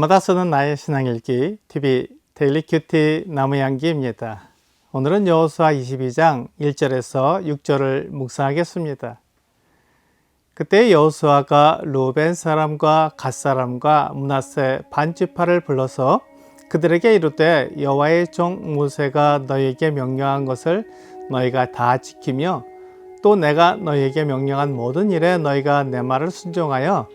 날마다 쓰는 나의 신앙일기 TV 데일리 큐티 나무향기입니다. 오늘은 여호수아 22장 1절에서 6절을 묵상하겠습니다. 그때 여호수아가 루벤 사람과 갓 사람과 므낫세 반지파를 불러서 그들에게 이르되 여호와의 종 모세가 너희에게 명령한 것을 너희가 다 지키며 또 내가 너희에게 명령한 모든 일에 너희가 내 말을 순종하여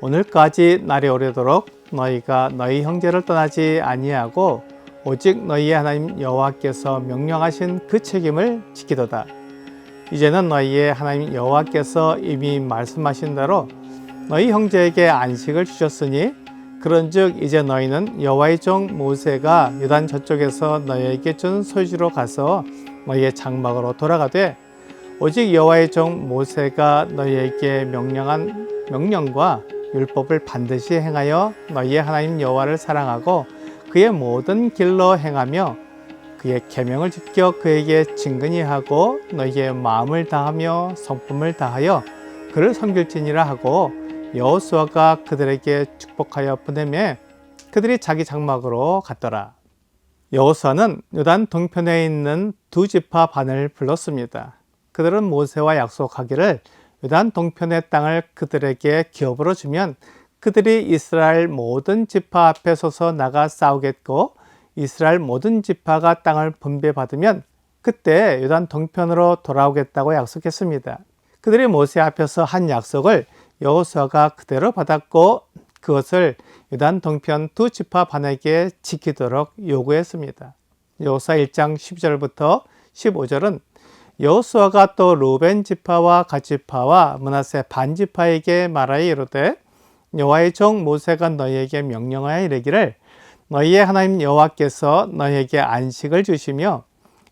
오늘까지 날이 오래도록 너희가 너희 형제를 떠나지 아니하고 오직 너희의 하나님 여호와께서 명령하신 그 책임을 지키도다. 이제는 너희의 하나님 여호와께서 이미 말씀하신 대로 너희 형제에게 안식을 주셨으니 그런즉 이제 너희는 여호와의 종 모세가 요단 저쪽에서 너희에게 준 소유지로 가서 너희의 장막으로 돌아가되 오직 여호와의 종 모세가 너희에게 명령한 명령과 율법을 반드시 행하여 너희의 하나님 여호와를 사랑하고 그의 모든 길로 행하며 그의 계명을 지켜 그에게 친근히 하고 너희의 마음을 다하며 성품을 다하여 그를 섬길지니라 하고 여호수아가 그들에게 축복하여 보내매 그들이 자기 장막으로 갔더라. 여호수아는 요단 동편에 있는 두 지파 반을 불렀습니다. 그들은 모세와 약속하기를 요단 동편의 땅을 그들에게 기업으로 주면 그들이 이스라엘 모든 지파 앞에 서서 나가 싸우겠고 이스라엘 모든 지파가 땅을 분배받으면 그때 요단 동편으로 돌아오겠다고 약속했습니다. 그들이 모세 앞에서 한 약속을 여호수아가 그대로 받았고 그것을 요단 동편 두 지파 반에게 지키도록 요구했습니다. 여호수아 1장 10절부터 15절은 여호수아가 또 루벤 지파와 갓 지파와 므낫세 반 지파에게 말하여 이르되 여호와의 종 모세가 너희에게 명령하여 이르기를 너희의 하나님 여호와께서 너희에게 안식을 주시며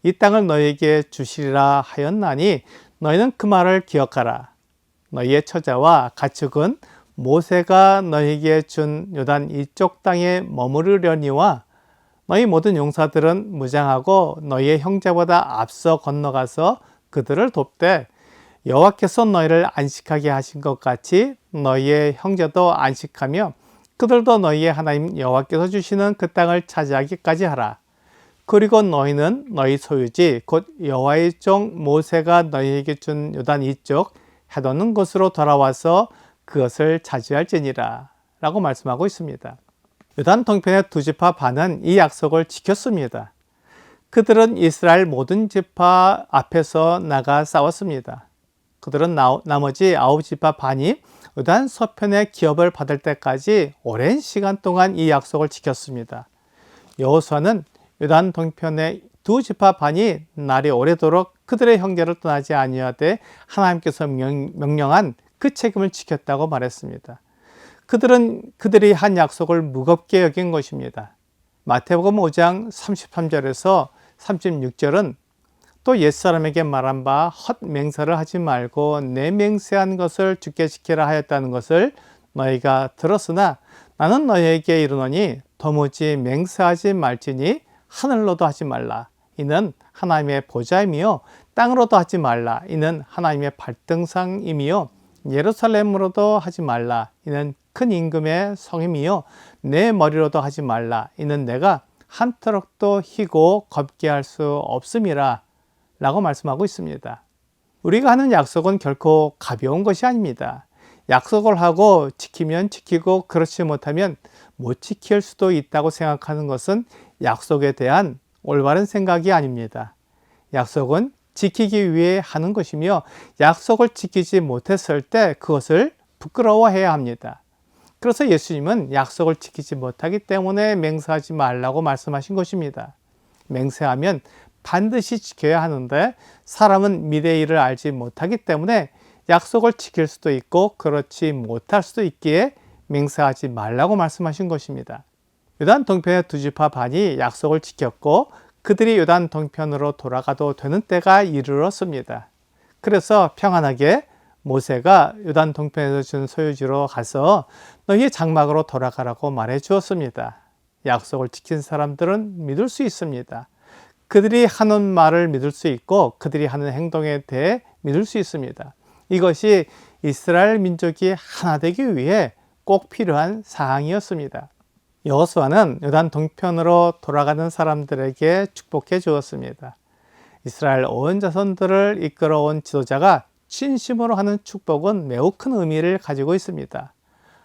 이 땅을 너희에게 주시리라 하였나니 너희는 그 말을 기억하라. 너희의 처자와 가축은 모세가 너희에게 준 요단 이쪽 땅에 머무르려니와 너희 모든 용사들은 무장하고 너희의 형제보다 앞서 건너가서 그들을 돕되 여호와께서 너희를 안식하게 하신 것 같이 너희의 형제도 안식하며 그들도 너희의 하나님 여호와께서 주시는 그 땅을 차지하기까지 하라. 그리고 너희는 너희 소유지 곧 여호와의 종 모세가 너희에게 준 요단 이쪽 해돋는 곳으로 돌아와서 그것을 차지할지니라 라고 말씀하고 있습니다. 요단 동편의 두 지파 반은 이 약속을 지켰습니다. 그들은 이스라엘 모든 지파 앞에서 나가 싸웠습니다. 그들은 나머지 9지파 반이 요단 서편의 기업을 받을 때까지 오랜 시간 동안 이 약속을 지켰습니다. 여호수아는 요단 동편의 두 지파 반이 날이 오래도록 그들의 형제를 떠나지 아니하되 하나님께서 명령한 그 책임을 지켰다고 말했습니다. 그들이 한 약속을 무겁게 여긴 것입니다. 마태복음 5장 33절에서 36절은 또 옛사람에게 말한 바 헛 맹세를 하지 말고 내 맹세한 것을 주께 지키라 하였다는 것을 너희가 들었으나 나는 너희에게 이르노니 도무지 맹세하지 말지니 하늘로도 하지 말라. 이는 하나님의 보좌임이요 땅으로도 하지 말라. 이는 하나님의 발등상임이요 예루살렘으로도 하지 말라. 이는 큰 임금의 성임이요 내 머리로도 하지 말라. 이는 내가 한 트럭도 희고 겁게 할 수 없음이라 라고 말씀하고 있습니다. 우리가 하는 약속은 결코 가벼운 것이 아닙니다. 약속을 하고 지키면 지키고 그렇지 못하면 못 지킬 수도 있다고 생각하는 것은 약속에 대한 올바른 생각이 아닙니다. 약속은 지키기 위해 하는 것이며 약속을 지키지 못했을 때 그것을 부끄러워해야 합니다. 그래서 예수님은 약속을 지키지 못하기 때문에 맹세하지 말라고 말씀하신 것입니다. 맹세하면 반드시 지켜야 하는데 사람은 미래의 일을 알지 못하기 때문에 약속을 지킬 수도 있고 그렇지 못할 수도 있기에 맹세하지 말라고 말씀하신 것입니다. 요단 동편의 두 지파 반이 약속을 지켰고 그들이 요단 동편으로 돌아가도 되는 때가 이르렀습니다. 그래서 평안하게 모세가 요단 동편에서 준 소유지로 가서 너희의 장막으로 돌아가라고 말해 주었습니다. 약속을 지킨 사람들은 믿을 수 있습니다. 그들이 하는 말을 믿을 수 있고 그들이 하는 행동에 대해 믿을 수 있습니다. 이것이 이스라엘 민족이 하나 되기 위해 꼭 필요한 사항이었습니다. 여호수아는 요단 동편으로 돌아가는 사람들에게 축복해 주었습니다. 이스라엘 온 자손들을 이끌어온 지도자가 진심으로 하는 축복은 매우 큰 의미를 가지고 있습니다.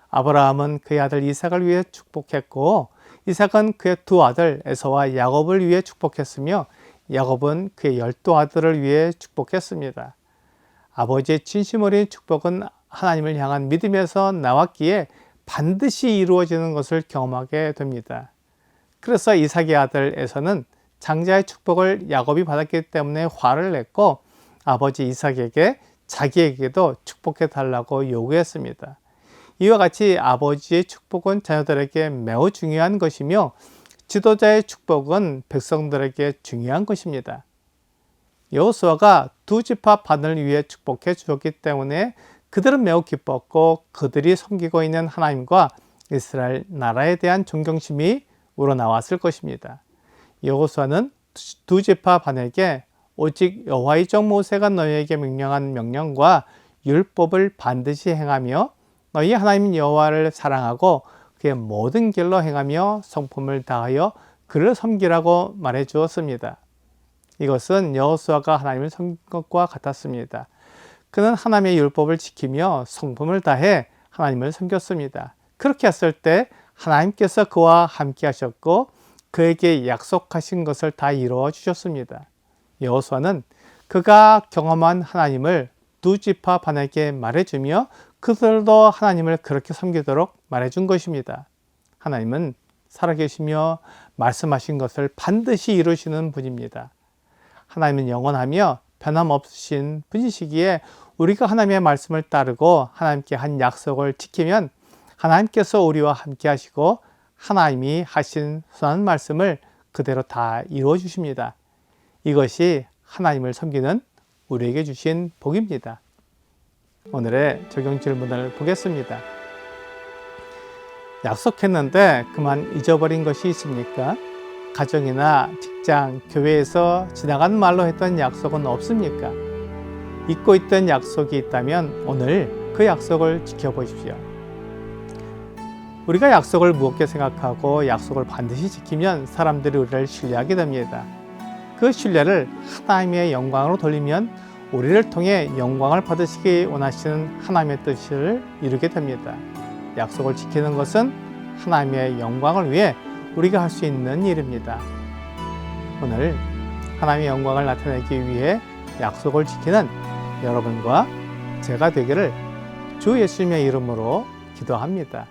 아브라함은 그의 아들 이삭을 위해 축복했고, 이삭은 그의 두 아들 에서와 야곱을 위해 축복했으며, 야곱은 그의 12아들을 위해 축복했습니다. 아버지의 진심 어린 축복은 하나님을 향한 믿음에서 나왔기에 반드시 이루어지는 것을 경험하게 됩니다. 그래서 이삭의 아들 에서는 장자의 축복을 야곱이 받았기 때문에 화를 냈고, 아버지 이삭에게 자기에게도 축복해 달라고 요구했습니다. 이와 같이 아버지의 축복은 자녀들에게 매우 중요한 것이며, 지도자의 축복은 백성들에게 중요한 것입니다. 여호수아가 두 지파 반을 위해 축복해 주었기 때문에 그들은 매우 기뻤고, 그들이 섬기고 있는 하나님과 이스라엘 나라에 대한 존경심이 우러나왔을 것입니다. 여호수아는 두 지파 반에게 오직 여호와의 종 모세가 너희에게 명령한 명령과 율법을 반드시 행하며 너희 하나님 여호와를 사랑하고 그의 모든 길로 행하며 성품을 다하여 그를 섬기라고 말해 주었습니다. 이것은 여호수아가 하나님을 섬긴 것과 같았습니다. 그는 하나님의 율법을 지키며 성품을 다해 하나님을 섬겼습니다. 그렇게 했을 때 하나님께서 그와 함께 하셨고 그에게 약속하신 것을 다 이루어 주셨습니다. 여호수아는 그가 경험한 하나님을 두 지파 반에게 말해주며 그들도 하나님을 그렇게 섬기도록 말해준 것입니다. 하나님은 살아계시며 말씀하신 것을 반드시 이루시는 분입니다. 하나님은 영원하며 변함없으신 분이시기에 우리가 하나님의 말씀을 따르고 하나님께 한 약속을 지키면 하나님께서 우리와 함께 하시고 하나님이 하신 선한 말씀을 그대로 다 이루어 주십니다. 이것이 하나님을 섬기는 우리에게 주신 복입니다. 오늘의 적용 질문을 보겠습니다. 약속했는데 그만 잊어버린 것이 있습니까? 가정이나 직장, 교회에서 지나간 말로 했던 약속은 없습니까? 잊고 있던 약속이 있다면 오늘 그 약속을 지켜보십시오. 우리가 약속을 무겁게 생각하고 약속을 반드시 지키면 사람들이 우리를 신뢰하게 됩니다. 그 신뢰를 하나님의 영광으로 돌리면 우리를 통해 영광을 받으시기 원하시는 하나님의 뜻을 이루게 됩니다. 약속을 지키는 것은 하나님의 영광을 위해 우리가 할 수 있는 일입니다. 오늘 하나님의 영광을 나타내기 위해 약속을 지키는 여러분과 제가 되기를 주 예수님의 이름으로 기도합니다.